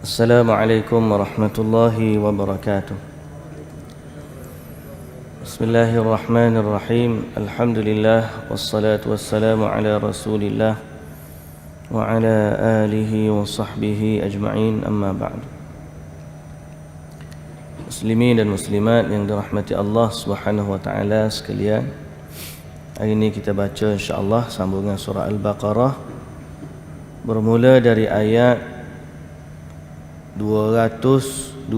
Assalamualaikum warahmatullahi wabarakatuh. Bismillahirrahmanirrahim. Alhamdulillah wassalatu wassalamu ala Rasulillah wa ala alihi wa sahbihi ajma'in, amma ba'd. Muslimin dan muslimat yang dirahmati Allah Subhanahu wa taala sekalian. Hari ini kita baca insya-Allah sambungan surah Al-Baqarah bermula dari ayat 225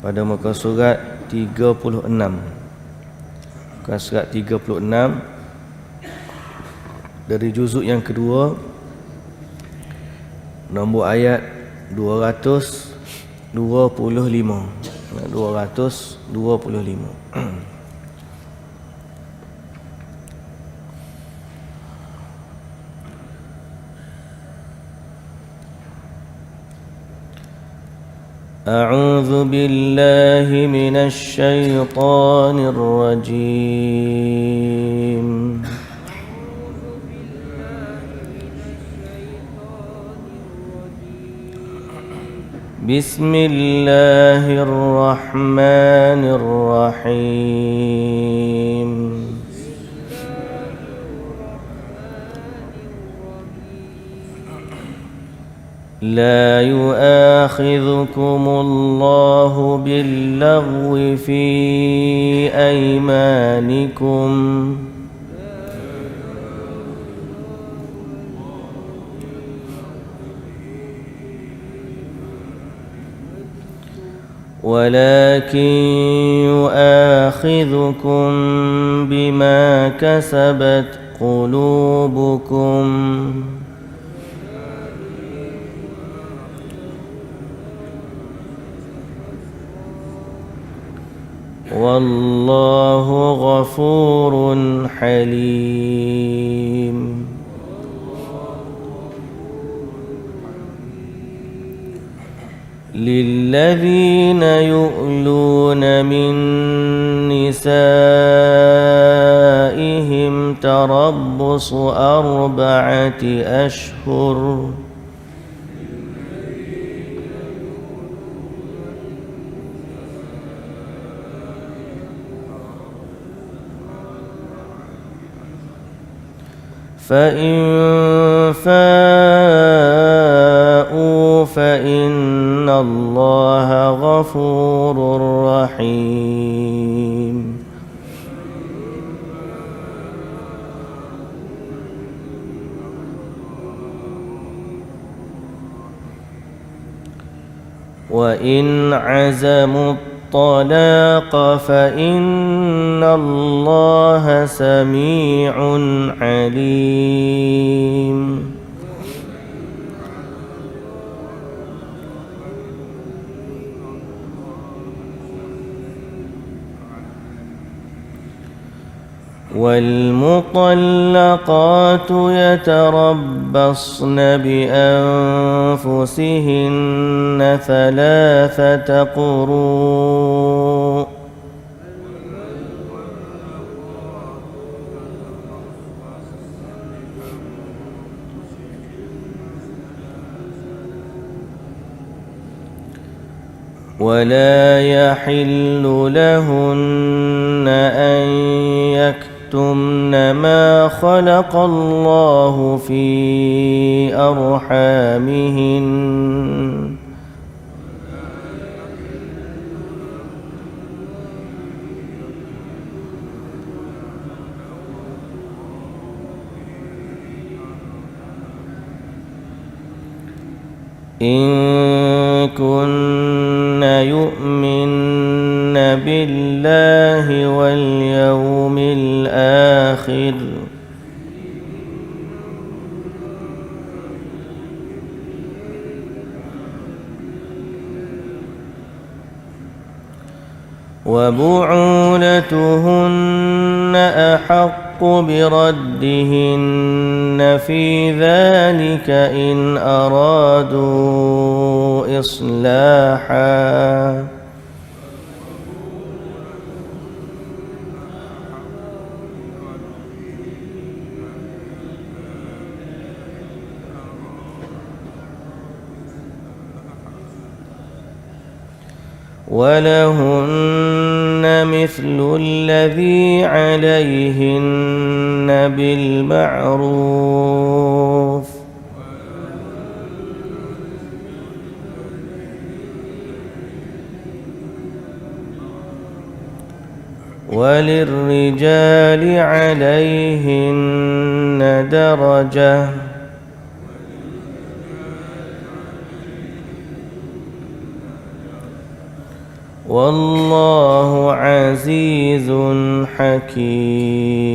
pada muka surat 36. Muka surat 36 dari juzuk yang kedua, nombor ayat 225. 225. أعوذ بالله من الشيطان الرجيم. بسم الله الرحمن الرحيم. لا يؤاخذكم الله باللغو في أيمانكم ولكن يؤاخذكم بما كسبت قلوبكم والله غفور حليم. للذين يؤلون من نسائهم تربص 4 أشهر فإن فاءوا فإن الله غفور رحيم. وإن عزموا الطلاق فإن الله سميع عليم. والمطلقات يتربصن بأنفسهن 3 قروء ولا يحل لهن أن يكتمن ما خلق الله في أرحامهن إن كن يؤمن بالله واليوم الآخر وبعولتهن أحق بردهن في ذلك إن أرادوا إصلاحا ولهن مثل الذي عليهن بالمعروف وللرجال عليهن درجة والله عزيز حكيم.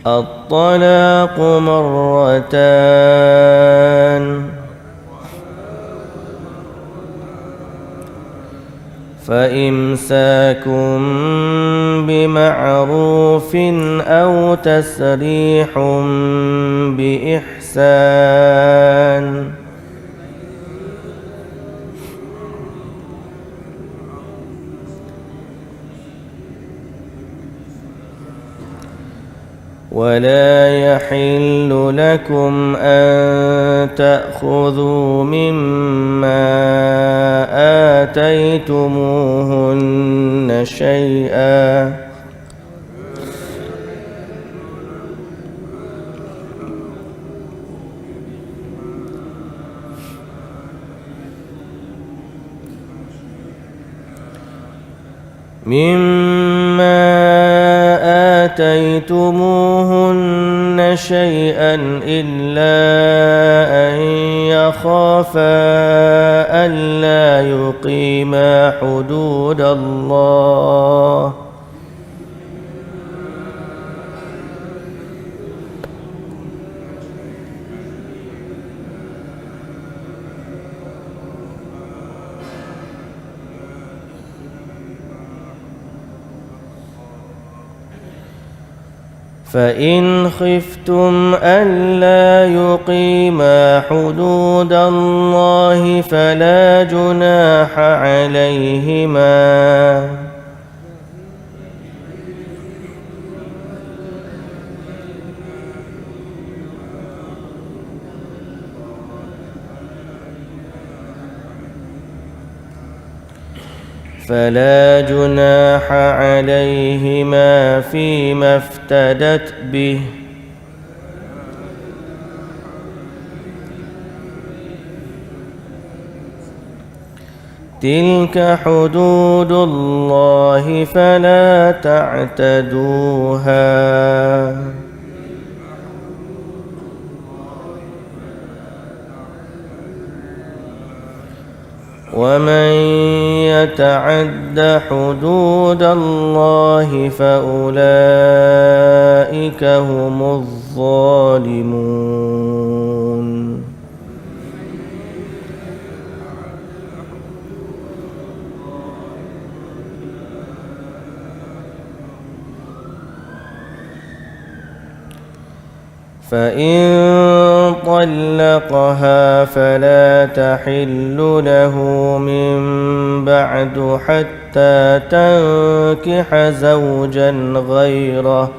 الطلاق مرتان فإمساك بمعروف أو تسريح بإحسان ولا يحل لكم أن تأخذوا مما آتيتموهن شيئا إلا أن يخافا ألا يقيما حدود الله فإن خفتم ألا يقيما حدود الله فلا جناح عليهما فيما افتدت به تلك حدود الله فلا تعتدوها ومن يتعد حدود الله فأولئك هم الظالمون فإن طلقها فلا تحل له من بعد حتى تنكح زوجا غيره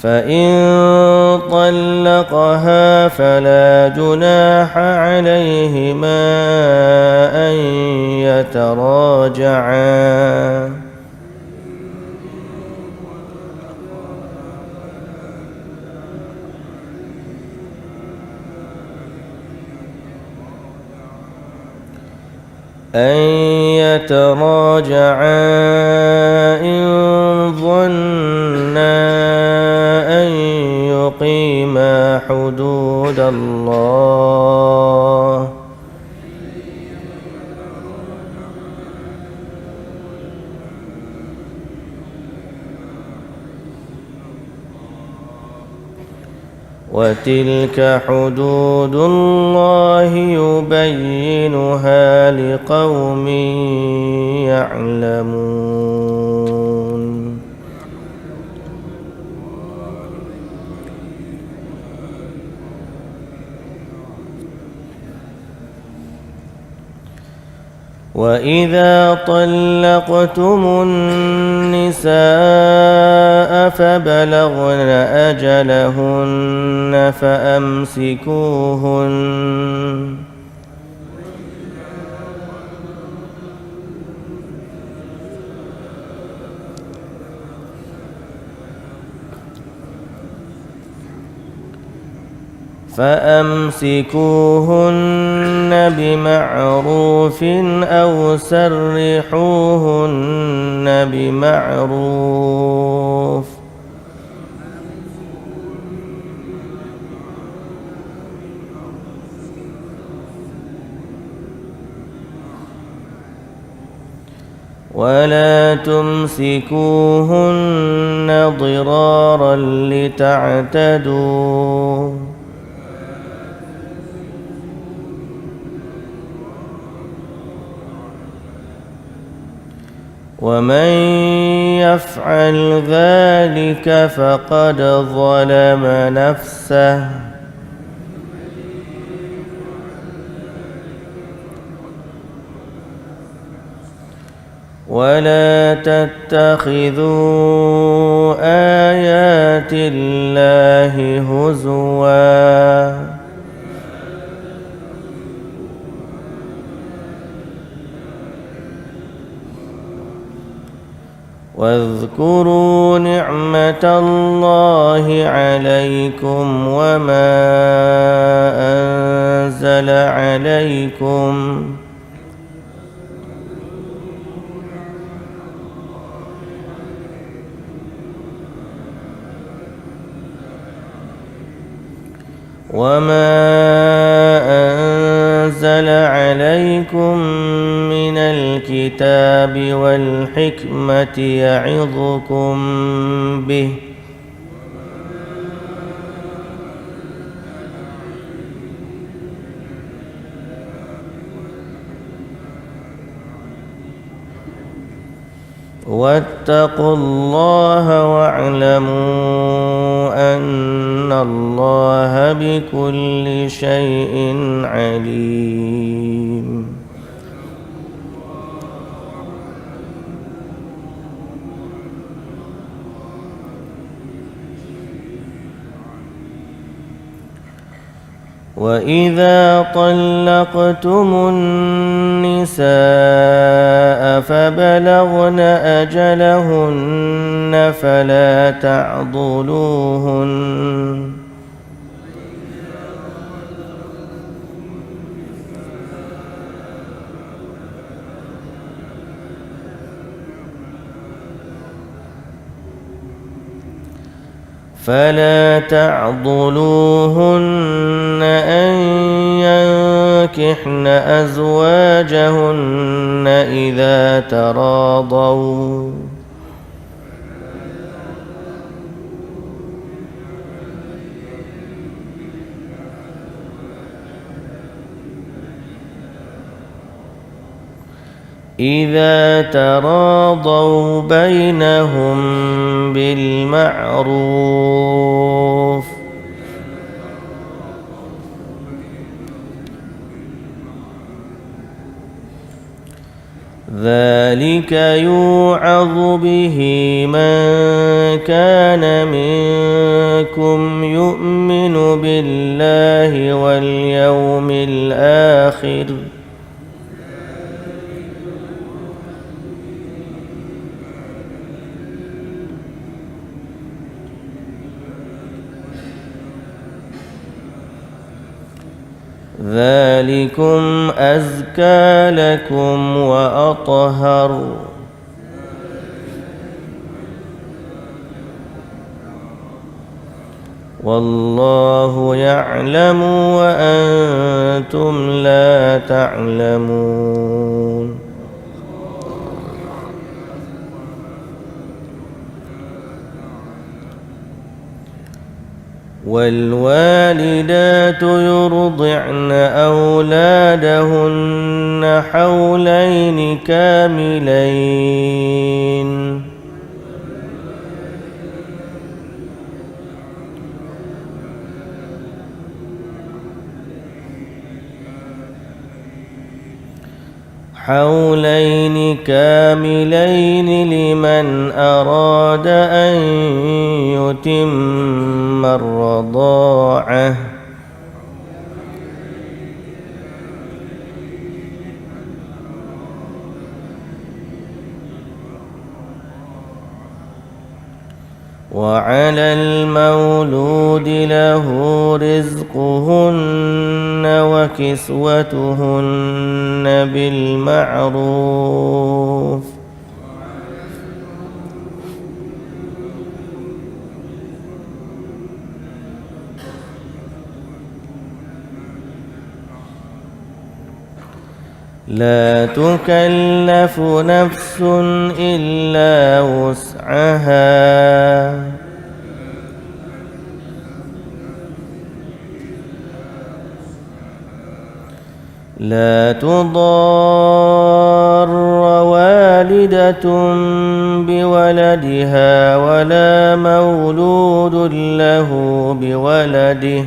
فإن طلقها فلا جناح عليهما أن يتراجعا إن ظنا أن يقيما حدود الله وتلك حدود الله يبينها لقوم يعلمون وإذا طلقتم النساء فبلغن أجلهن فأمسكوهن بمعروف أو سرحوهن بمعروف ولا تمسكوهن ضرارا لتعتدوا ومن يفعل ذلك فقد ظلم نفسه ولا تتخذوا آيات الله هزوا واذكروا نعمة الله عليكم وما أنزل عليكم من الكتاب والحكمة يعظكم به واتقوا الله واعلموا أن الله بكل شيء عليم. وإذا طلقتم النساء فبلغن أجلهن فلا تعضلوهن أن ينكحن أزواجهن إذا تراضوا بينهم بالمعروف ذلك يوعظ به من كان منكم يؤمن بالله واليوم الآخر ذلكم أزكى لكم وأطهر والله يعلم وأنتم لا تعلمون. والوالدات يرضعن أولادهن حولين كاملين حولين كاملين لمن أراد أن يتم الرضاعة وعلى المولود له رزقهن وكسوتهن بالمعروف لا تكلف نفس إلا وسعها لا تضار والدة بولدها ولا مولود له بولده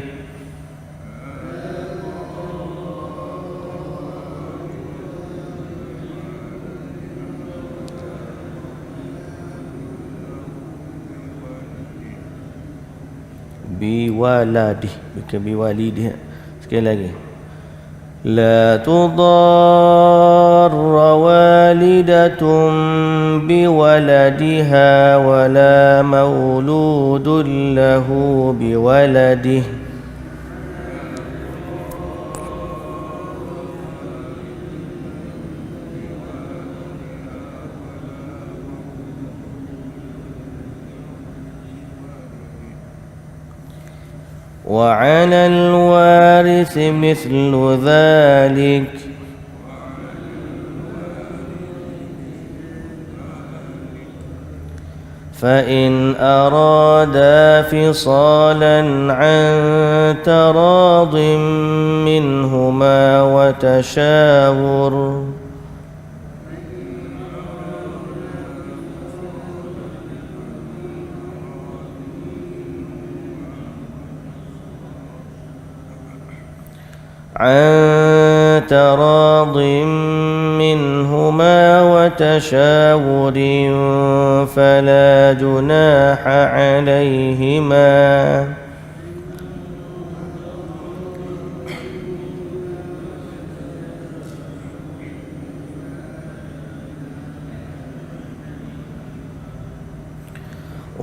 biwaladih, bukan biwalidih. Sekali lagi. لا تضار والدة بولدها ولا مولود له بولده وعلى الوارث مثل ذلك فإن أرادا فصالا عن تراض منهما وتشاور منهما وتشاور فلا جناح عليهما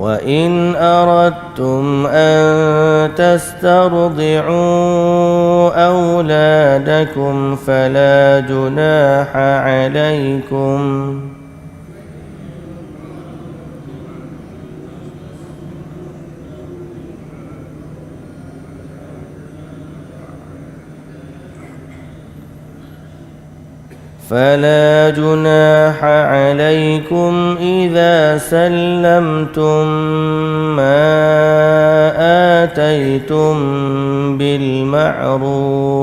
وإن أردتم أن تسترضعوا أولادكم فلا جناح عليكم إذا سلمتم ما آتيتم بالمعروف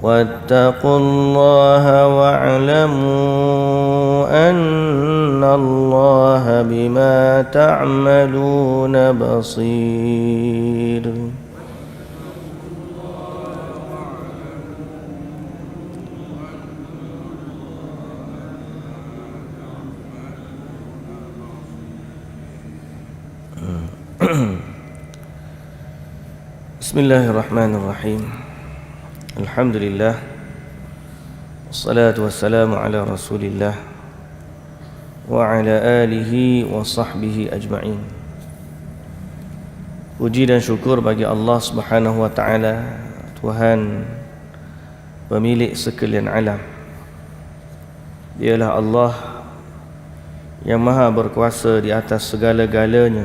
واتقوا الله واعلموا أن الله بما تعملون بصير بسم الله الرحمن الرحيم Alhamdulillah wassalatu wassalamu ala rasulillah wa ala alihi wa sahbihi ajma'in. Puji dan syukur bagi Allah Subhanahu wa taala, Tuhan pemilik sekalian alam. Dialah Allah yang maha berkuasa di atas segala-galanya.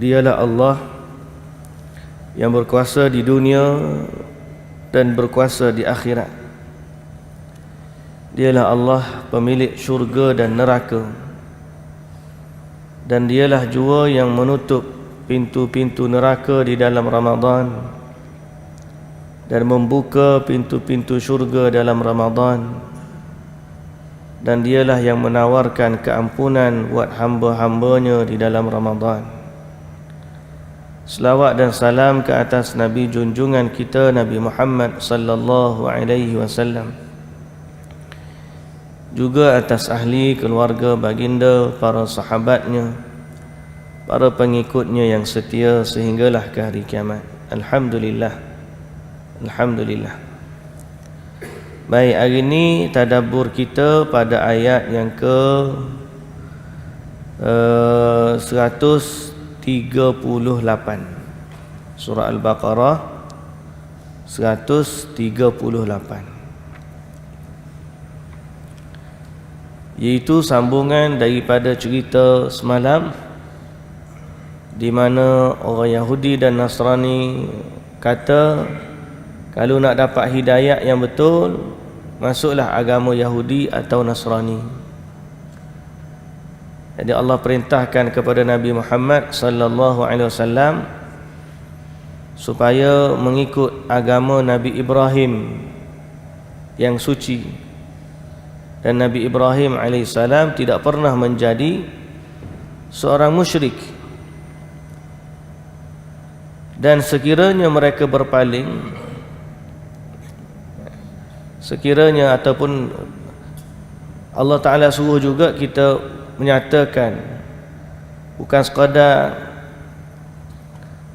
Dialah Allah yang berkuasa di dunia dan berkuasa di akhirat. Dialah Allah pemilik syurga dan neraka, dan dialah jua yang menutup pintu-pintu neraka di dalam Ramadan dan membuka pintu-pintu syurga dalam Ramadan. dan dialah yang menawarkan keampunan buat hamba-hambanya di dalam Ramadan. Selawat dan salam ke atas Nabi junjungan kita Nabi Muhammad sallallahu alaihi wasallam, juga atas ahli keluarga baginda, para sahabatnya, para pengikutnya yang setia sehinggalah ke hari kiamat. Alhamdulillah. Alhamdulillah. Baik, hari ini tadabbur kita pada ayat yang ke 138 surah Al-Baqarah 138, iaitu sambungan daripada cerita semalam di mana orang Yahudi dan Nasrani kata kalau nak dapat hidayah yang betul, masuklah agama Yahudi atau Nasrani. Jadi Allah perintahkan kepada Nabi Muhammad sallallahu alaihi wasallam supaya mengikut agama Nabi Ibrahim yang suci. Dan Nabi Ibrahim alaihissalam tidak pernah menjadi seorang musyrik. Dan sekiranya mereka berpaling, sekiranya ataupun Allah Ta'ala suruh juga kita menyatakan, bukan sekadar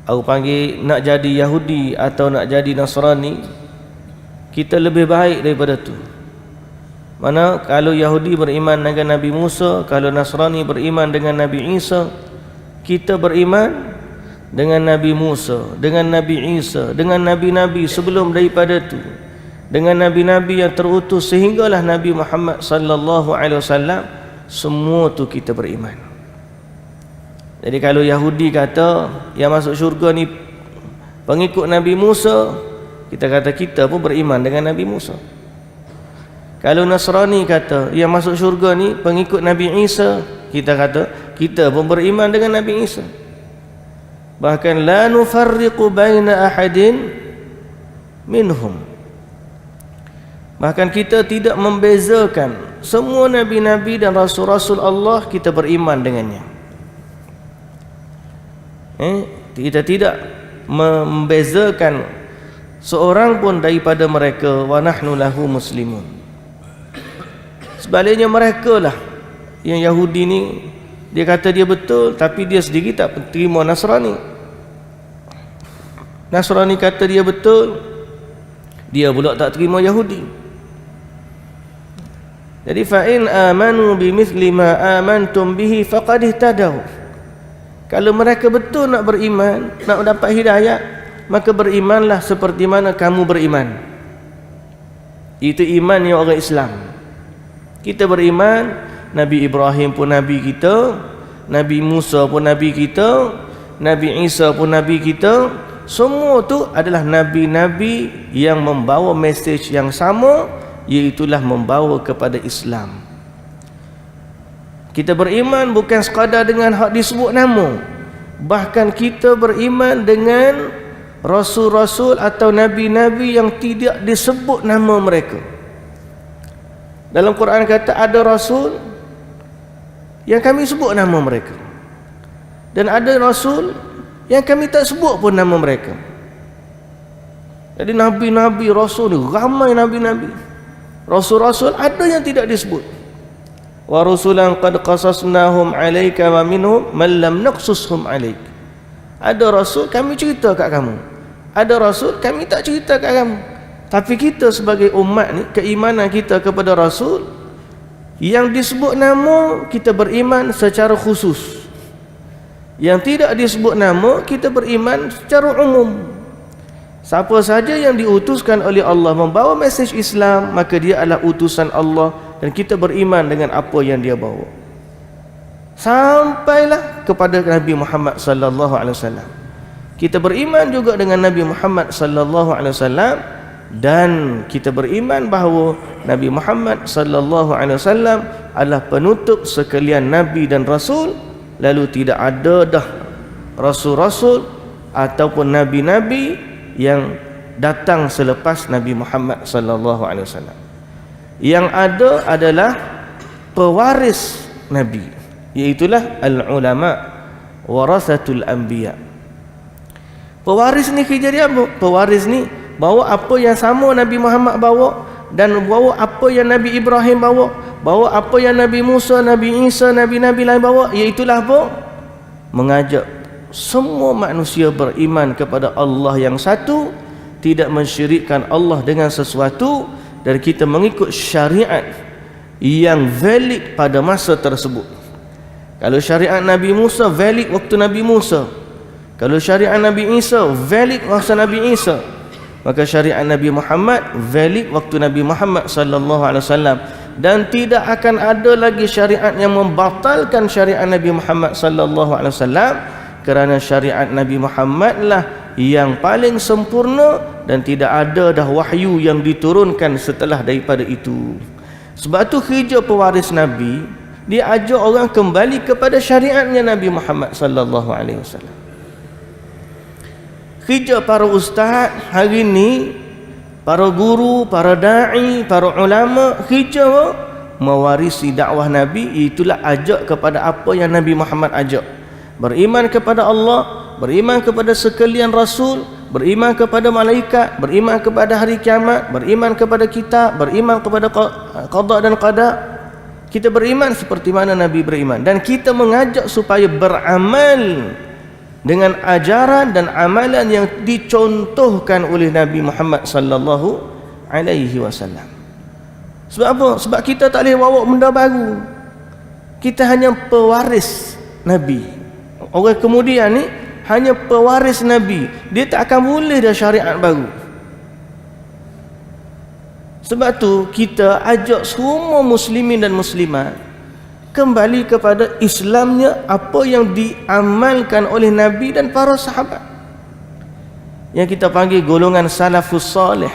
aku panggil nak jadi Yahudi atau nak jadi Nasrani, kita lebih baik daripada tu. Mana kalau Yahudi beriman dengan Nabi Musa, kalau Nasrani beriman dengan Nabi Isa, kita beriman dengan Nabi Musa, dengan Nabi Isa, dengan Nabi-Nabi sebelum daripada tu, dengan Nabi-Nabi yang terutus sehinggalah Nabi Muhammad sallallahu alaihi wasallam, semua tu kita beriman. Jadi kalau Yahudi kata yang masuk syurga ni pengikut Nabi Musa, kita kata kita pun beriman dengan Nabi Musa. Kalau Nasrani kata yang masuk syurga ni pengikut Nabi Isa, kita kata kita pun beriman dengan Nabi Isa. Bahkan la nufarriqu baina ahadin minhum, bahkan kita tidak membezakan semua Nabi-Nabi dan Rasul-Rasul Allah, kita beriman dengannya. Kita tidak membezakan seorang pun daripada mereka. Wa nahnu lahu muslimun. Sebaliknya mereka lah yang Yahudi ni, dia kata dia betul tapi dia sendiri tak terima Nasrani. Nasrani kata dia betul, dia pula tak terima Yahudi. Jadi fa in amanu bimithli ma amantum bihi faqad ihtadaw. Kalau mereka betul nak beriman, nak dapat hidayah, maka berimanlah seperti mana kamu beriman. Itu imannya orang Islam. Kita beriman Nabi Ibrahim pun nabi kita, Nabi Musa pun nabi kita, Nabi Isa pun nabi kita. Semua tu adalah nabi-nabi yang membawa mesej yang sama, iaitulah membawa kepada Islam. Kita beriman bukan sekadar dengan hak disebut nama, bahkan kita beriman dengan rasul-rasul atau nabi-nabi yang tidak disebut nama mereka. Dalam Quran kata ada rasul yang kami sebut nama mereka, dan ada rasul yang kami tak sebut pun nama mereka. Jadi nabi-nabi, rasul ni ramai, nabi-nabi, rasul-rasul ada yang tidak disebut. Wa rusulan qad qasasnahum 'alaika wa minhum man lam naqsushum 'alaik. Ada rasul kami cerita kat kamu, ada rasul kami tak cerita kat kamu. Tapi kita sebagai umat ni, keimanan kita kepada rasul yang disebut nama, kita beriman secara khusus. Yang tidak disebut nama, kita beriman secara umum. Siapa saja yang diutuskan oleh Allah membawa mesej Islam, maka dia adalah utusan Allah, dan kita beriman dengan apa yang dia bawa. Sampailah kepada Nabi Muhammad sallallahu alaihi wasallam. Kita beriman juga dengan Nabi Muhammad sallallahu alaihi wasallam, dan kita beriman bahawa Nabi Muhammad sallallahu alaihi wasallam adalah penutup sekalian nabi dan rasul. Lalu tidak ada dah rasul-rasul ataupun nabi-nabi yang datang selepas Nabi Muhammad sallallahu alaihi wasallam. Yang ada adalah pewaris Nabi, iaitulah al-ulama warasatul anbiya. Pewaris ni kerja dia apa? Pewaris ni bawa apa yang sama Nabi Muhammad bawa, dan bawa apa yang Nabi Ibrahim bawa apa yang Nabi Musa, Nabi Isa, Nabi-Nabi lain bawa, iaitulah apa? Mengajak semua manusia beriman kepada Allah yang satu, tidak mensyirikkan Allah dengan sesuatu, dan kita mengikut syariat yang valid pada masa tersebut. Kalau syariat Nabi Musa valid waktu Nabi Musa, kalau syariat Nabi Isa valid masa Nabi Isa, maka syariat Nabi Muhammad valid waktu Nabi Muhammad sallallahu alaihi wasallam, dan tidak akan ada lagi syariat yang membatalkan syariat Nabi Muhammad sallallahu alaihi wasallam, kerana syariat Nabi Muhammad lah yang paling sempurna, dan tidak ada dah wahyu yang diturunkan setelah daripada itu. Sebab tu kerja pewaris Nabi, dia ajak orang kembali kepada syariatnya Nabi Muhammad sallallahu alaihi wasallam. Kerja para ustaz hari ni, para guru, para da'i, para ulama, kerja mewarisi dakwah Nabi, itulah ajak kepada apa yang Nabi Muhammad ajak. Beriman kepada Allah, beriman kepada sekalian Rasul, beriman kepada malaikat, beriman kepada hari kiamat, beriman kepada kitab, beriman kepada qada dan qada. Kita beriman seperti mana Nabi beriman, dan kita mengajak supaya beramal dengan ajaran dan amalan yang dicontohkan oleh Nabi Muhammad sallallahu alaihi wasallam. Sebab apa? Sebab kita tak boleh bawa benda baru. Kita hanya pewaris Nabi. Orang kemudian ni hanya pewaris Nabi, dia tak akan boleh dah syariat baru. Sebab tu kita ajak semua muslimin dan muslimat kembali kepada Islamnya, apa yang diamalkan oleh Nabi dan para sahabat, yang kita panggil golongan salafus salih.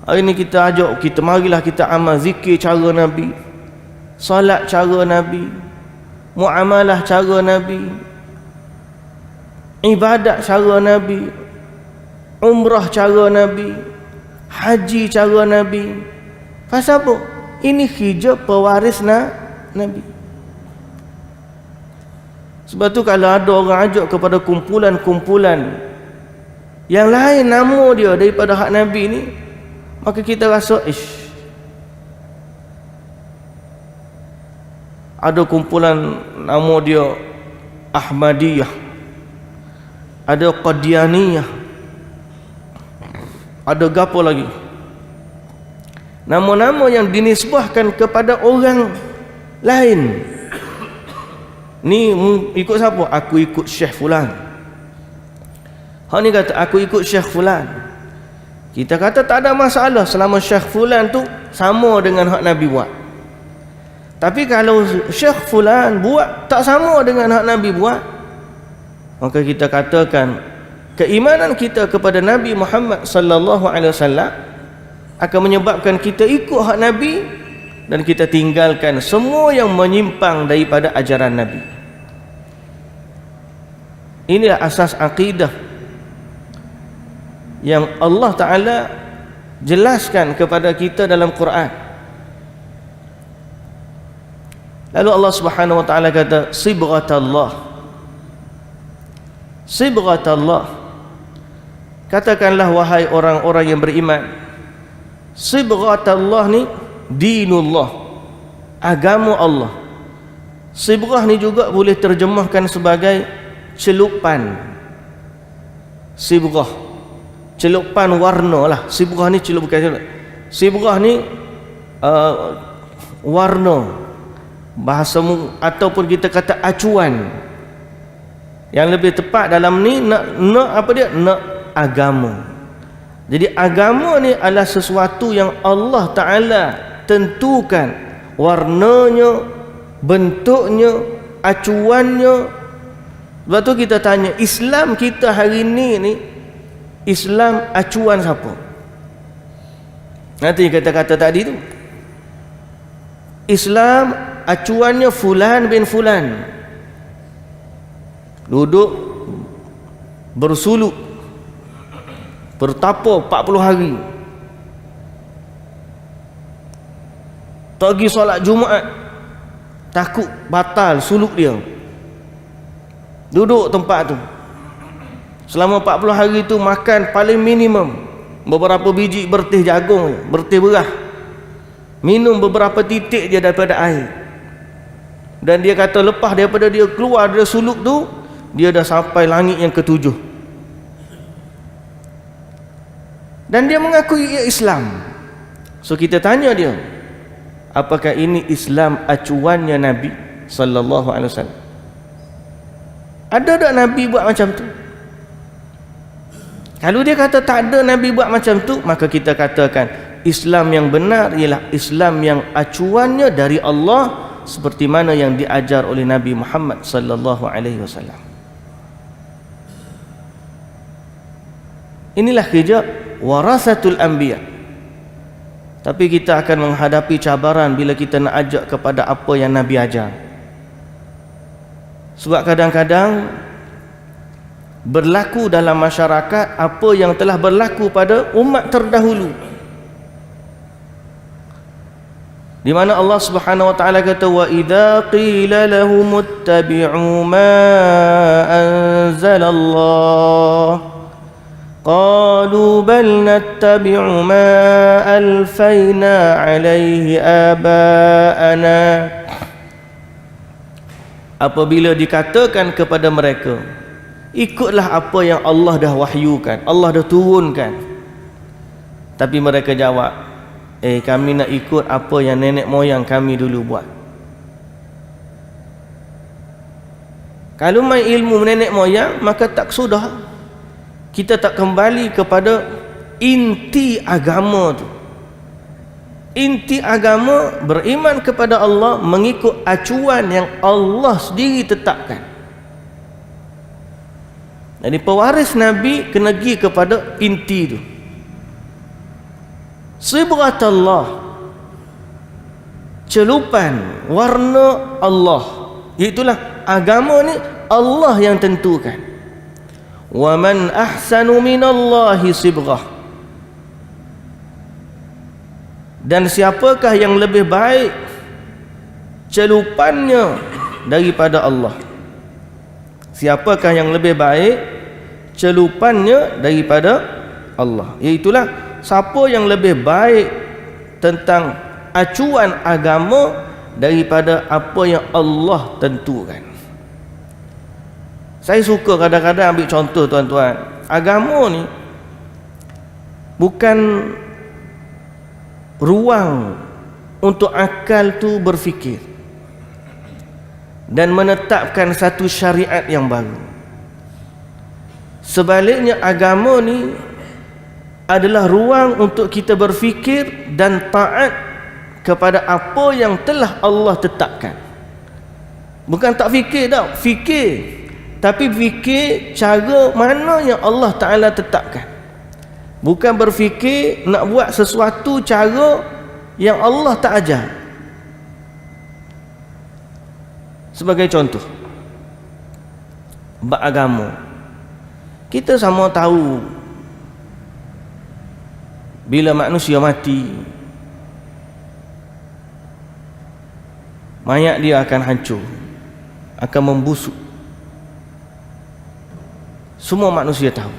Hari ni kita ajak, kita marilah kita amal zikir cara Nabi, salat cara Nabi, muamalah cara Nabi, ibadat cara Nabi, umrah cara Nabi, haji cara Nabi. Pasal apa? Ini kerja pewaris Nabi. Sebab tu kalau ada orang ajak kepada kumpulan-kumpulan yang lain nama dia daripada hak Nabi ni, maka kita rasa ada kumpulan nama dia Ahmadiyah, ada Qadianiyah, ada gapo lagi, nama-nama yang dinisbahkan kepada orang lain. Ni ikut siapa? Aku ikut Syekh Fulan. Hak ni kata aku ikut Syekh Fulan. Kita kata tak ada masalah selama Syekh Fulan tu sama dengan hak Nabi buat. Tapi kalau Syekh Fulan buat tak sama dengan hak Nabi buat, maka kita katakan keimanan kita kepada Nabi Muhammad sallallahu alaihi wasallam akan menyebabkan kita ikut hak Nabi, dan kita tinggalkan semua yang menyimpang daripada ajaran Nabi. Inilah asas akidah yang Allah Ta'ala jelaskan kepada kita dalam Quran. Lalu Allah Subhanahu Wa Ta'ala kata sibghatallah, sibghatallah. Katakanlah wahai orang-orang yang beriman, sibghatallah ni dinullah, agama Allah. Sibghah ni juga boleh terjemahkan sebagai celupan. Sibghah, celupan warna lah. Sibghah ni celupan. Sibghah ni warna, bahasa ataupun kita kata acuan. Yang lebih tepat dalam ni nak apa dia? Nak agama. Jadi agama ni adalah sesuatu yang Allah Ta'ala tentukan warnanya, bentuknya, acuannya. Sebab tu kita tanya, Islam kita hari ni Islam acuan siapa? Nanti kata-kata tadi tu, Islam acuannya fulan bin fulan, duduk bersuluk, bertapa 40 hari. Tak pergi solat Jumaat, takut batal suluk dia. Duduk tempat tu selama 40 hari tu, makan paling minimum beberapa biji bertih jagung, bertih berah, minum beberapa titik je daripada air. Dan dia kata lepas daripada dia keluar dari suluk tu, dia dah sampai langit yang ketujuh. Dan dia mengakui ia Islam. So kita tanya dia, apakah ini Islam acuannya Nabi sallallahu alaihi wasallam? Ada tak Nabi buat macam tu? Kalau dia kata tak ada Nabi buat macam tu, maka kita katakan Islam yang benar ialah Islam yang acuannya dari Allah, seperti mana yang diajar oleh Nabi Muhammad sallallahu alaihi wasallam. Inilah kerja warasatul anbiya. Tapi kita akan menghadapi cabaran bila kita nak ajak kepada apa yang Nabi ajar. Sebab kadang-kadang berlaku dalam masyarakat apa yang telah berlaku pada umat terdahulu, di mana Allah Subhanahu wa taala kata, wa idza qila lahum ittabi'u ma anzalallah qalu bal nattabi'u ma alfayna alaihi aba'ana. Apabila dikatakan kepada mereka, ikutlah apa yang Allah dah wahyukan, Allah dah turunkan, tapi mereka jawab, kami nak ikut apa yang nenek moyang kami dulu buat. Kalau main ilmu nenek moyang, maka tak sudah, kita tak kembali kepada inti agama tu. Inti agama beriman kepada Allah, mengikut acuan yang Allah sendiri tetapkan. Jadi pewaris Nabi kena pergi kepada inti tu. Sibghatullah, celupan warna Allah, iaitulah agama ni Allah yang tentukan. Wa man ahsanu minallahi sibghah. Dan siapakah yang lebih baik celupannya daripada Allah? Siapakah yang lebih baik celupannya daripada Allah? Iaitulah siapa yang lebih baik tentang acuan agama daripada apa yang Allah tentukan. Saya suka kadang-kadang ambil contoh, tuan-tuan. Agama ni bukan ruang untuk akal tu berfikir dan menetapkan satu syariat yang baru. Sebaliknya, agama ni adalah ruang untuk kita berfikir dan taat kepada apa yang telah Allah tetapkan. Bukan tak fikir dah, fikir, tapi fikir cara mana yang Allah Ta'ala tetapkan. Bukan berfikir nak buat sesuatu cara yang Allah tak ajar. Sebagai contoh, bab agama, kita sama tahu bila manusia mati, mayat dia akan hancur, akan membusuk. Semua manusia tahu.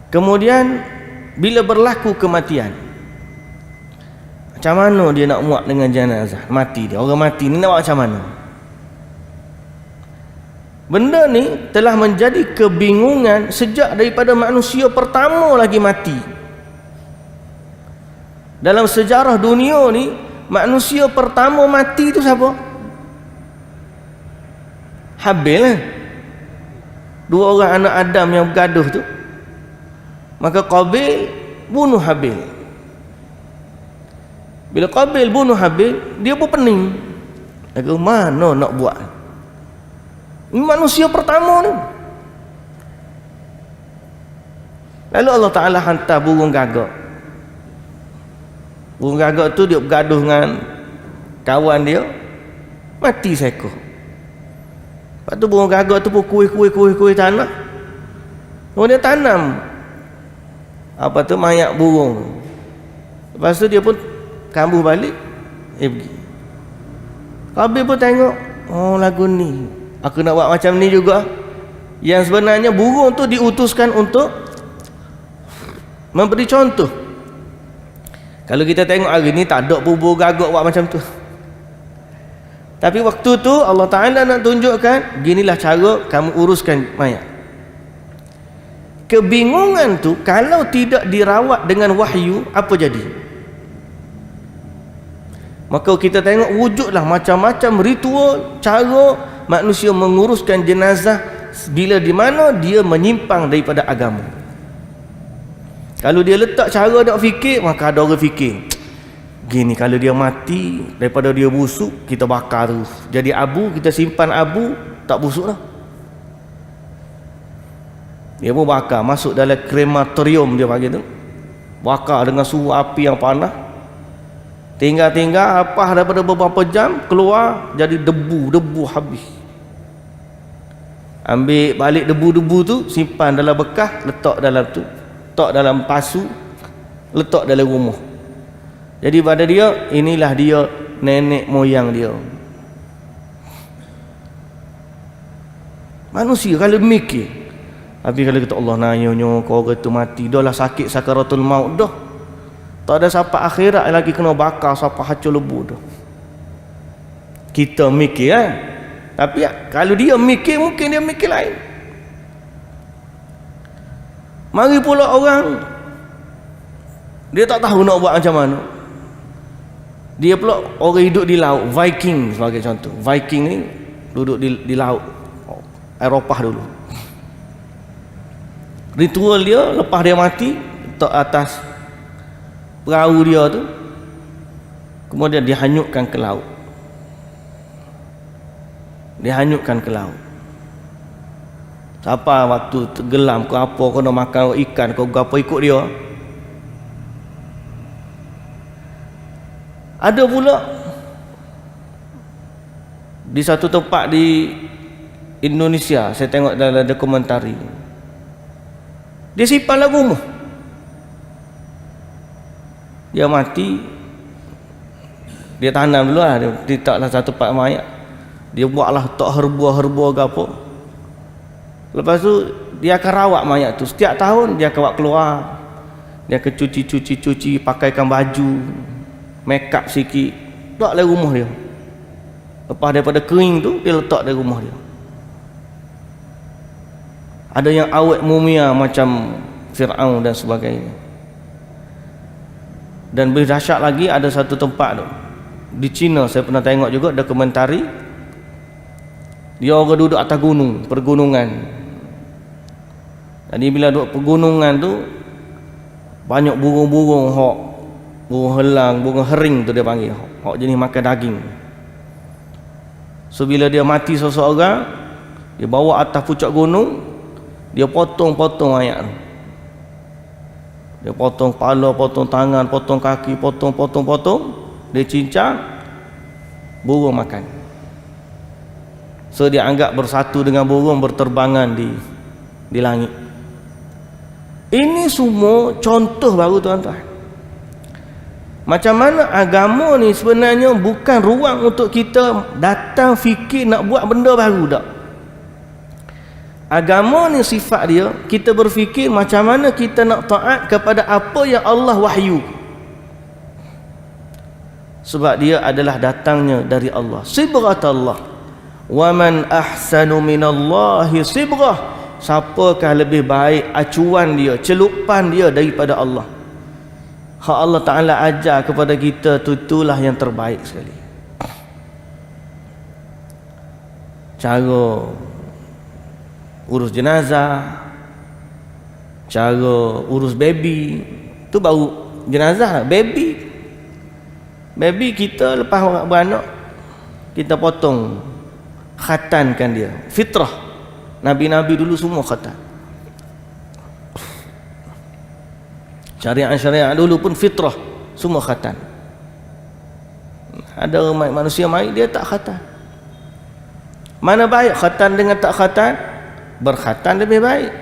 Kemudian bila berlaku kematian, macam mana dia nak muat dengan jenazah mati dia? Orang mati ni nak buat macam mana? Benda ni telah menjadi kebingungan sejak daripada manusia pertama lagi mati. Dalam sejarah dunia ni, manusia pertama mati tu siapa? Habil lah. Dua orang anak Adam yang bergaduh tu. Maka Qabil bunuh Habil. Bila Qabil bunuh Habil, dia pun pening. Dia kata, mana nak buat? Ini manusia pertama ni. Lalu Allah Ta'ala hantar burung gagak. Burung gagak tu dia bergaduh dengan kawan dia, mati seekor. Lepas tu burung gagak tu pun kuih tanah. Kemudian tanam apa tu mayat burung. Lepas tu dia pun kambuh balik, pergi. Habis pun tengok, oh lagu ni aku nak buat macam ni juga. Yang sebenarnya burung tu diutuskan untuk memberi contoh. Kalau kita tengok hari ni tak ada pun burung gagak buat macam tu. Tapi waktu tu Allah Ta'ala nak tunjukkan, ginilah cara kamu uruskan mayat. Kebingungan tu kalau tidak dirawat dengan wahyu, apa jadi? Maka kita tengok wujudlah macam-macam ritual, cara manusia menguruskan jenazah bila di mana dia menyimpang daripada agama. Kalau dia letak cara nak fikir, maka ada orang fikir gini, kalau dia mati daripada dia busuk, kita bakar terus. Jadi abu, kita simpan abu, tak busuk lah. Dia pun bakar, masuk dalam krematorium dia panggil tu. Bakar dengan suhu api yang panas. Tinggal-tinggal apa daripada beberapa jam, keluar jadi debu habis. Ambil balik debu-debu tu, simpan dalam bekas, letak dalam tu. Letak dalam pasu, letak dalam rumah. Jadi pada dia, inilah dia nenek moyang dia. Manusia kalau mikir, tapi kalau kata Allah nanya kau orang tu mati, dah lah sakit sakaratul maut dah. Tak ada siapa akhirat lagi kena bakar siapa hacur lebu dah. Kita mikir kan. Tapi kalau dia mikir, mungkin dia mikir lain. Mari pula orang, dia tak tahu nak buat macam mana. Dia pula orang hidup di laut, Viking sebagai contoh. Viking ni duduk di laut Eropah dulu. Ritual dia, lepas dia mati, letak atas perahu dia tu, kemudian dihanyutkan ke laut. Dihanyutkan ke laut. Siapa waktu tenggelam ke apa, kena makan ikan ke apa, ikut dia. Ada pula di satu tempat di Indonesia, saya tengok dalam dokumentari, dia simpan lagu rumah. Dia mati, dia tanam dulu lah, dia letaklah satu tempat mayat, dia buatlah tak herba-herba ke apa. Lepas tu dia akan rawat mayat tu. Setiap tahun dia akan bawa keluar, dia akan cuci, pakaikan baju, make up sikit, letak dalam rumah dia. Lepas daripada kering tu, dia letak dalam rumah dia. Ada yang awet mumia macam Fir'aun dan sebagainya. Dan lebih dahsyat lagi, ada satu tempat tu di China, saya pernah tengok juga dokumentari. Dia orang duduk atas gunung, pergunungan. Jadi bila duduk pergunungan tu, banyak burung-burung hok, burung helang, burung hering tu dia panggil, hok jenis makan daging. So bila dia mati seseorang, dia bawa atas puncak gunung, dia potong-potong mayat tu. Dia potong kepala, potong tangan, potong kaki, potong, dia cincang, burung makan. So dia anggap bersatu dengan burung, berterbangan di langit. Ini semua contoh baru tuan-tuan. Macam mana agama ni sebenarnya bukan ruang untuk kita datang fikir nak buat benda baru tak. Agama ni sifat dia, kita berfikir macam mana kita nak taat kepada apa yang Allah wahyu. Sebab dia adalah datangnya dari Allah. Sibghatullah. Wa man ahsanu minallahi sibghah. Siapakah lebih baik acuan dia, celupan dia daripada Allah. Hak Allah Ta'ala ajar kepada kita tu, itulah yang terbaik sekali. Cara urus jenazah, cara urus baby, tu baru jenazah. Baby kita lepas beranak, kita potong, khatankan dia, fitrah. Nabi-nabi dulu semua khatam. Syariat dulu pun fitrah, semua khatam. Ada manusia mai dia tak khatam. Mana baik khatam dengan tak khatam? Berkhatam lebih baik.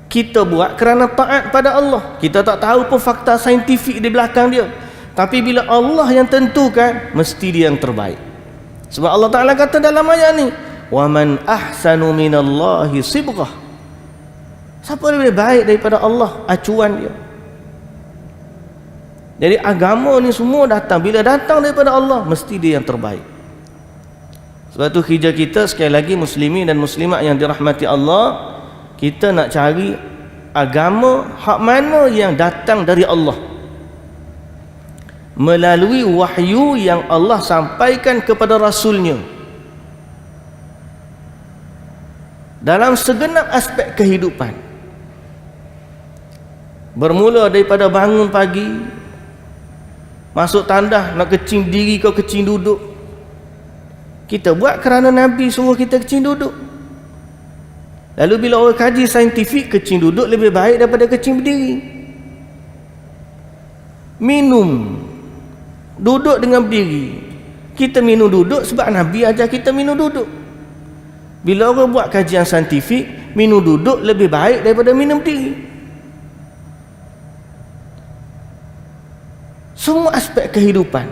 Kita buat kerana taat pada Allah. Kita tak tahu pun fakta saintifik di belakang dia. Tapi bila Allah yang tentukan, mesti dia yang terbaik. Sebab Allah Ta'ala kata dalam ayat ni, wa man ahsanu minallahi sibghah. Siapa lebih baik daripada Allah acuan dia? Jadi agama ni semua datang, bila datang daripada Allah, mesti dia yang terbaik. Sebab tu kerja kita sekali lagi, muslimin dan muslimat yang dirahmati Allah, kita nak cari agama hak mana yang datang dari Allah melalui wahyu yang Allah sampaikan kepada Rasulnya dalam segenap aspek kehidupan, bermula daripada bangun pagi, masuk tandas, nak kecing diri kau kecing duduk, kita buat kerana Nabi suruh kita kecing duduk. Lalu bila orang kaji saintifik, kecing duduk lebih baik daripada kecing berdiri. Minum, duduk dengan berdiri, kita minum duduk sebab Nabi ajar kita minum duduk. Bila orang buat kajian saintifik, minum duduk lebih baik daripada minum berdiri. Semua aspek kehidupan,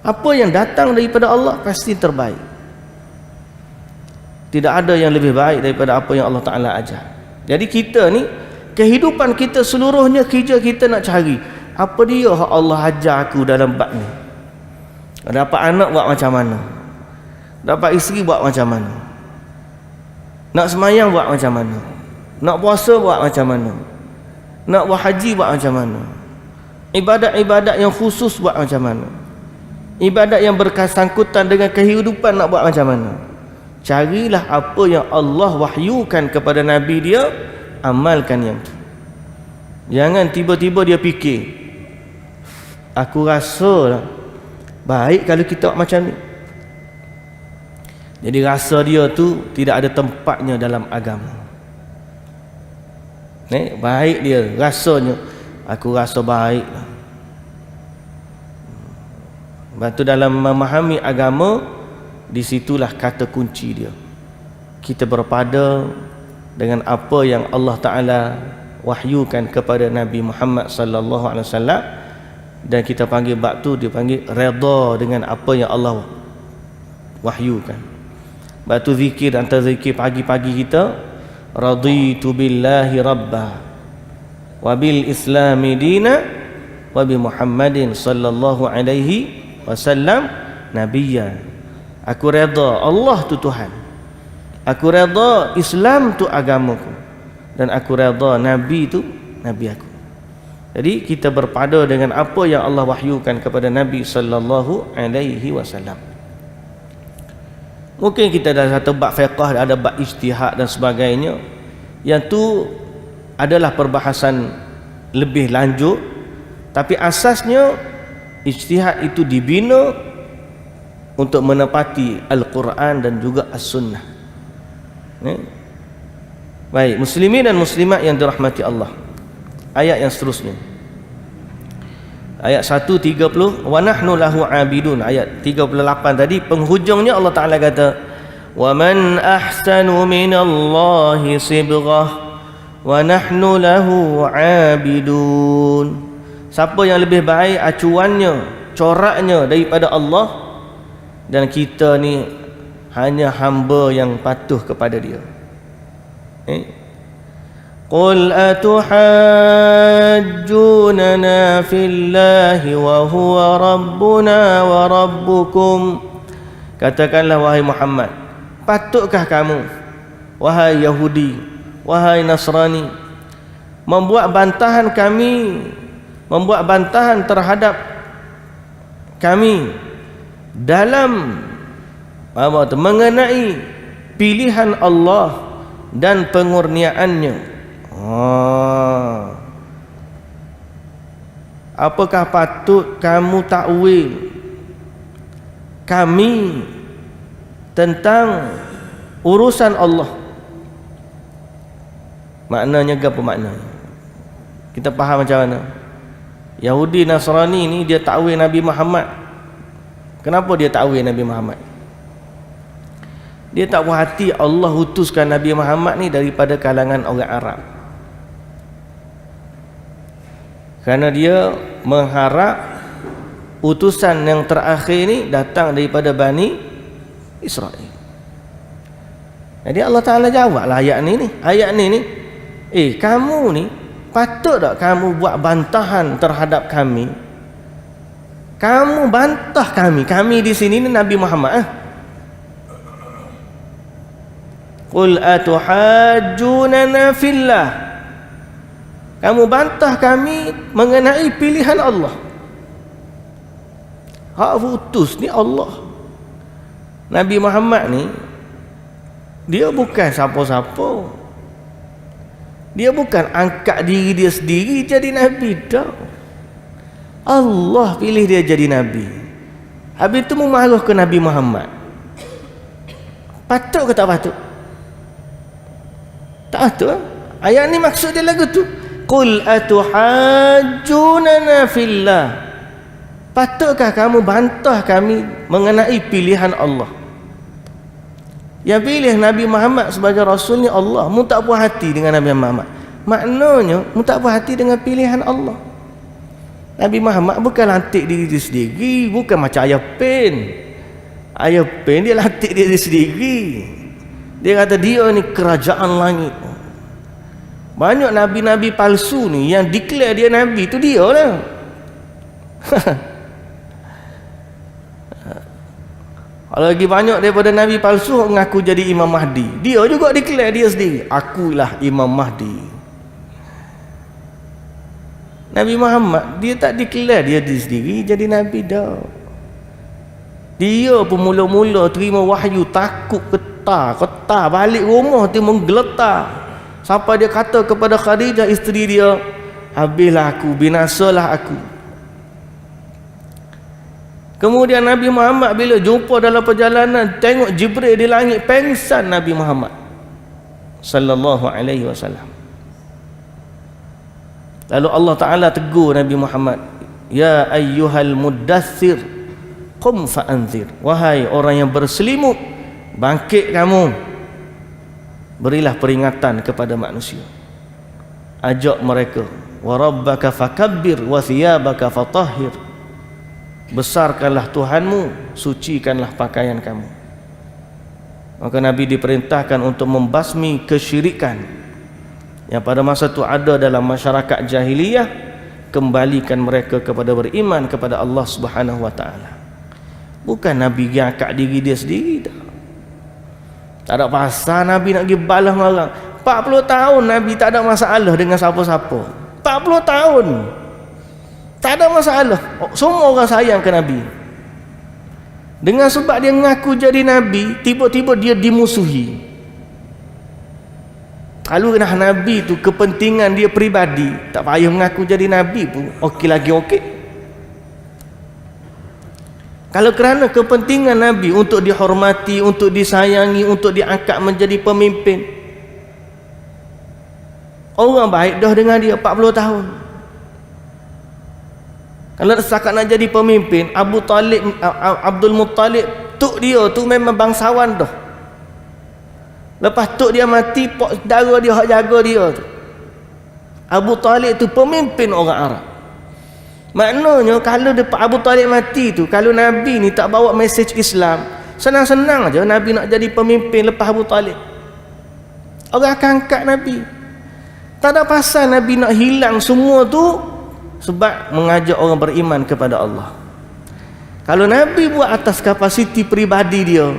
apa yang datang daripada Allah pasti terbaik. Tidak ada yang lebih baik daripada apa yang Allah Ta'ala ajar. Jadi kita ni, kehidupan kita seluruhnya, kerja kita nak cari apa dia yang Allah ajar aku dalam bab ni. Dapat anak buat macam mana, dapat isteri buat macam mana, nak semayang buat macam mana, nak puasa buat macam mana, nak buat haji buat macam mana, ibadat-ibadat yang khusus buat macam mana, ibadat yang bersangkutan dengan kehidupan nak buat macam mana. Carilah apa yang Allah wahyukan kepada Nabi dia, amalkan yang tu. Jangan tiba-tiba dia fikir, aku rasa baik kalau kita buat macam ni. Jadi rasa dia tu tidak ada tempatnya dalam agama. Baik dia rasanya, aku rasa baik. Lepas tu dalam memahami agama, di situlah kata kunci dia. Kita berpada dengan apa yang Allah Ta'ala wahyukan kepada Nabi Muhammad sallallahu alaihi wasallam, dan kita panggil bab tu, dia panggil redha dengan apa yang Allah wahyukan. Bab tu zikir, antara zikir pagi-pagi kita, raditu billahi rabba wa bil islami dina wa bi Muhammadin sallallahu alaihi wasallam nabiyya. Aku redha Allah tu Tuhan, aku redha Islam tu agamaku, dan aku redha Nabi tu Nabi aku. Jadi kita berpada dengan apa yang Allah wahyukan kepada Nabi sallallahu alaihi wasallam. Mungkin kita dah satu bab fiqh, ada bab ijtihad dan sebagainya, yang tu adalah perbahasan lebih lanjut, tapi asasnya ijtihad itu dibina untuk menepati Al-Quran dan juga As-Sunnah. Baik, muslimin dan muslimat yang dirahmati Allah. Ayat yang seterusnya, ayat 130, wa nahnu lahu abidun. Ayat 38 tadi, penghujungnya Allah Ta'ala kata, wa man ahsanu minallahi sibghah wa nahnu lahu abidun. Siapa yang lebih baik acuannya, coraknya daripada Allah, dan kita ni hanya hamba yang patuh kepada dia. Qul atuhajjunana fillahi wa huwa rabbuna wa rabbukum. Katakanlah wahai Muhammad, patutkah kamu wahai Yahudi, wahai Nasrani, membuat bantahan kami, membuat bantahan terhadap kami dalam mengenai pilihan Allah dan pengurniaannya. Apakah patut kamu takwil kami tentang urusan Allah? Maknanya apa maknanya? Kita faham macam mana? Yahudi Nasrani ni dia takwil Nabi Muhammad. Kenapa dia takwil Nabi Muhammad? Dia tak puas hati Allah utuskan Nabi Muhammad ni daripada kalangan orang Arab. Kerana dia mengharap utusan yang terakhir ni datang daripada Bani Israel. Jadi Allah Ta'ala jawablah ayat ni. Ayat ni kamu ni patut tak kamu buat bantahan terhadap kami? Kamu bantah kami. Kami di sini ni Nabi Muhammad. Qul atuhajjunana fillah. Kamu bantah kami mengenai pilihan Allah. Hak utus ni Allah. Nabi Muhammad ni dia bukan siapa-siapa. Dia bukan angkat diri dia sendiri jadi Nabi dah. Allah pilih dia jadi Nabi. Habis tu memarah ke Nabi Muhammad. Patut ke tak patut? Tak patut. Ayat ni maksud dia lagu tu. Qul atuhajjunana fillah. Patutkah kamu bantah kami mengenai pilihan Allah? Yang pilih Nabi Muhammad sebagai Rasul ni Allah. Mu tak puas hati dengan Nabi Muhammad. Maknanya mu tak puas hati dengan pilihan Allah. Nabi Muhammad bukan lantik diri dia sendiri. Bukan macam ayah pen. Ayah pen dia lantik diri sendiri. Dia kata dia ni kerajaan langit. Banyak Nabi-Nabi palsu ni yang declare dia Nabi tu dia lah. Kalau lagi banyak daripada Nabi palsu mengaku jadi Imam Mahdi. Dia juga declare dia sendiri. Akulah Imam Mahdi. Nabi Muhammad dia tak declare dia sendiri jadi Nabi dah. Dia pun mula-mula terima wahyu takut ketar balik rumah dia menggeletar. Sampai dia kata kepada Khadijah isteri dia, habislah aku, binasalah aku. Kemudian Nabi Muhammad bila jumpa dalam perjalanan tengok Jibril di langit, pengsan Nabi Muhammad sallallahu alaihi wasallam. Lalu Allah Ta'ala tegur Nabi Muhammad, ya ayyuhal muddathir qum fa'anzir. Wahai orang yang berselimut, bangkit kamu, berilah peringatan kepada manusia. Ajak mereka, wa rabbaka fakabbir wa thiyabaka fatahhir. Besarkanlah Tuhanmu, sucikanlah pakaian kamu. Maka Nabi diperintahkan untuk membasmi kesyirikan yang pada masa itu ada dalam masyarakat jahiliyah, kembalikan mereka kepada beriman kepada Allah Subhanahu wa taala. Bukan Nabi yang angkat diri dia sendiri dah. Tak ada pasal Nabi nak pergi balas orang. 40 tahun Nabi tak ada masalah dengan siapa-siapa. 40 tahun tak ada masalah. Semua orang sayang ke Nabi. Dengan sebab dia mengaku jadi Nabi, tiba-tiba dia dimusuhi. Kalau dah Nabi tu kepentingan dia peribadi, tak payah mengaku jadi Nabi pun okey lagi okey. Kalau kerana kepentingan Nabi untuk dihormati, untuk disayangi, untuk diangkat menjadi pemimpin, orang baik dah dengan dia 40 tahun. Kalau setakat nak jadi pemimpin, Abdul Muttalib, tok dia tu memang bangsawan dah. Lepas tok dia mati, pak saudara dia hak jaga dia tu. Abu Talib tu pemimpin orang Arab. Maknanya kalau Abu Talib mati tu, kalau Nabi ni tak bawa mesej Islam, senang-senang aja Nabi nak jadi pemimpin lepas Abu Talib. Orang akan angkat Nabi. Tak ada pasal Nabi nak hilang semua tu sebab mengajak orang beriman kepada Allah. Kalau Nabi buat atas kapasiti peribadi dia,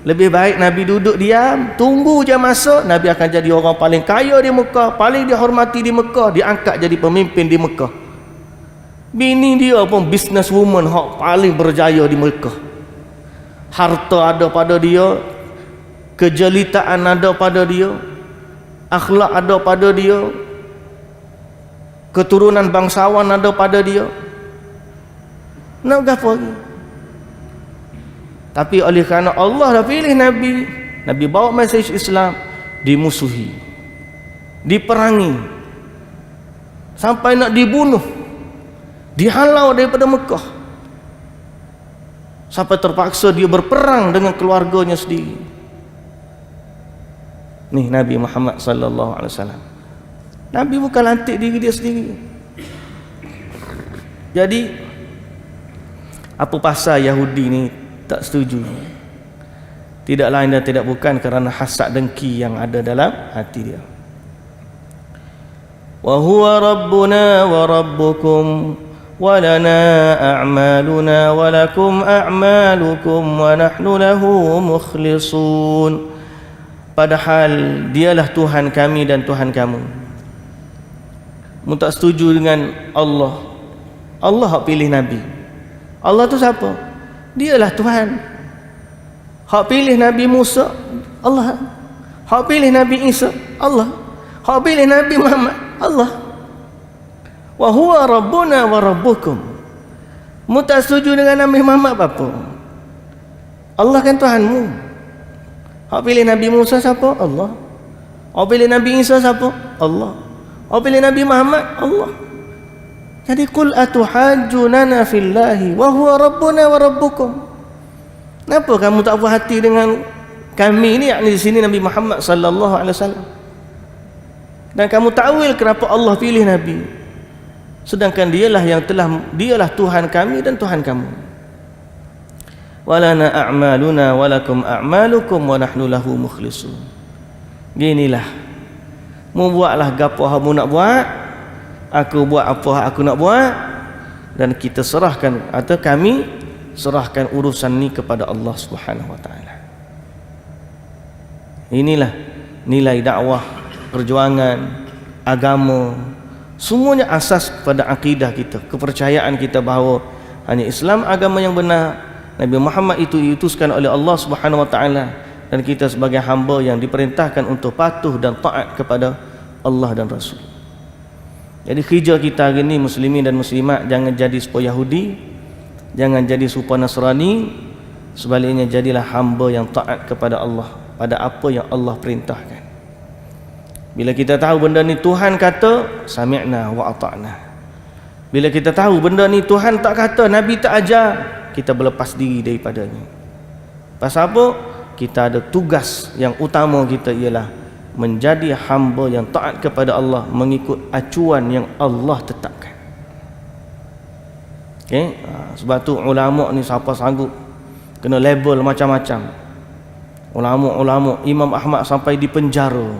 lebih baik Nabi duduk diam, tunggu je masa Nabi akan jadi orang paling kaya di Mekah, paling dihormati di Mekah, diangkat jadi pemimpin di Mekah. Bini dia pun businesswoman hak paling berjaya di Mekah. Harta ada pada dia, kejelitaan ada pada dia, akhlak ada pada dia, keturunan bangsawan ada pada dia. Nak gapo lagi? Tapi oleh kerana Allah dah pilih Nabi, Nabi bawa mesej Islam, dimusuhi, diperangi, sampai nak dibunuh, dihalau daripada Mekah, sampai terpaksa dia berperang dengan keluarganya sendiri. Ni Nabi Muhammad sallallahu alaihi wasallam. Nabi bukan lantik diri dia sendiri. Jadi apa pasal Yahudi ni tak setuju? Tidak lain dan tidak bukan kerana hasad dengki yang ada dalam hati dia. Wa huwa rabbuna wa rabbukum wa lana a'maluna wa lakum a'malukum wa nahnu lahu mukhlisun. Padahal dialah Tuhan kami dan Tuhan kamu. Mu tak setuju dengan Allah. Allah hak pilih Nabi. Allah tu siapa? Dialah Tuhan. Hak pilih Nabi Musa, Allah. Hak pilih Nabi Isa, Allah. Hak pilih Nabi Muhammad, Allah. Wa huwa rabbuna wa rabbukum. Mu tak setuju dengan Nabi Muhammad apa? Allah kan Tuhanmu. Hak pilih Nabi Musa siapa? Allah. Hak pilih Nabi Isa siapa? Allah. Hak pilih Nabi Muhammad, Allah. Jadi qul atuhajjunana fillahi wa huwa rabbuna wa rabbukum. Kenapa kamu tak puas hati dengan kami ni, yakni di sini Nabi Muhammad sallallahu alaihi wasallam? Dan kamu takwil kenapa Allah pilih Nabi, sedangkan dialah Tuhan kami dan Tuhan kamu. Walana a'maluna walakum a'malukum wa nahnu lahu mukhlisun. Ginilah, mu buatlah gapo hang mu nak buat, aku buat apa aku nak buat, dan kita serahkan atau kami serahkan urusan ni kepada Allah Subhanahu wa taala. Inilah nilai dakwah, perjuangan agama, semuanya asas pada akidah kita, kepercayaan kita bahawa hanya Islam agama yang benar. Nabi Muhammad itu diutuskan oleh Allah Subhanahu wa taala, dan kita sebagai hamba yang diperintahkan untuk patuh dan taat kepada Allah dan Rasul. Jadi kerja kita hari ini muslimin dan muslimat, jangan jadi serupa Yahudi, jangan jadi serupa Nasrani. Sebaliknya jadilah hamba yang taat kepada Allah pada apa yang Allah perintahkan. Bila kita tahu benda ni Tuhan kata, sami'na wa ata'na. Bila kita tahu benda ni Tuhan tak kata, Nabi tak ajar, kita berlepas diri daripadanya. Pasal apa? Kita ada tugas yang utama kita, ialah menjadi hamba yang taat kepada Allah, mengikut acuan yang Allah tetapkan. Okay? Sebab tu ulama ni siapa sanggup kena label macam-macam. Ulama-ulama, Imam Ahmad sampai di penjara.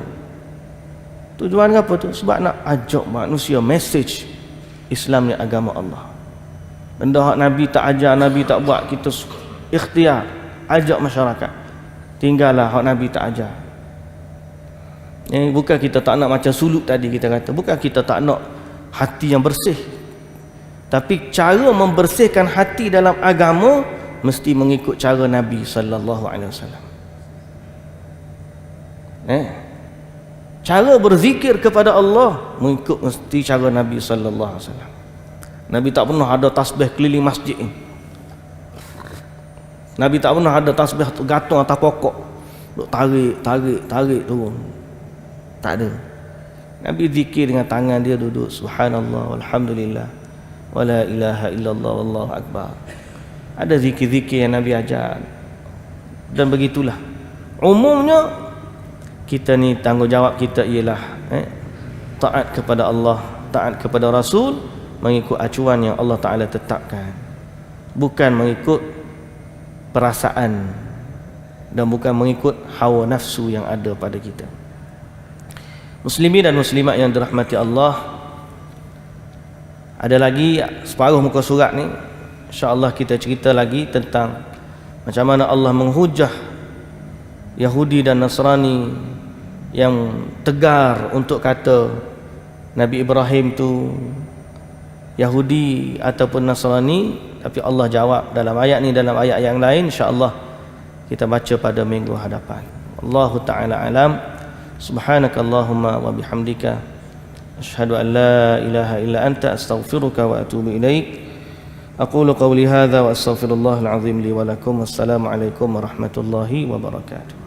Tujuan apa tu? Sebab nak ajak manusia message Islam ni agama Allah. Benda hak Nabi tak ajar, Nabi tak buat, kita ikhtiar ajak masyarakat. Tinggallah hak Nabi tak ajar. Bukan kita tak nak macam suluk tadi kita kata, bukan kita tak nak hati yang bersih, tapi cara membersihkan hati dalam agama mesti mengikut cara Nabi sallallahu alaihi wasallam. Cara berzikir kepada Allah mengikut mesti cara Nabi sallallahu alaihi wasallam. Nabi tak pernah ada tasbih keliling masjid ni. Nabi tak pernah ada tasbih gantung atas pokok, duk tarik turun. Tak ada. Nabi zikir dengan tangan dia, duduk subhanallah walhamdulillah wala ilaha illallah wallahu akbar. Ada zikir-zikir yang Nabi ajar. Dan begitulah umumnya kita ni, tanggungjawab kita ialah taat kepada Allah, taat kepada Rasul, mengikut acuan yang Allah Ta'ala tetapkan, bukan mengikut perasaan dan bukan mengikut hawa nafsu yang ada pada kita. Muslimin dan muslimat yang dirahmati Allah, ada lagi separuh muka surat ni, insya-Allah kita cerita lagi tentang macam mana Allah menghujah Yahudi dan Nasrani yang tegar untuk kata Nabi Ibrahim tu Yahudi ataupun Nasrani. Tapi Allah jawab dalam ayat ni, dalam ayat yang lain, insya-Allah kita baca pada minggu hadapan. Allahu ta'ala alam. Subhanakallahumma wa bihamdika asyhadu an la ilaha illa anta astaghfiruka wa atubu ilaik. Aqulu qawli hadza wa astaghfirullahal azim li wa lakum. Wassalamu alaikum warahmatullahi wabarakatuh.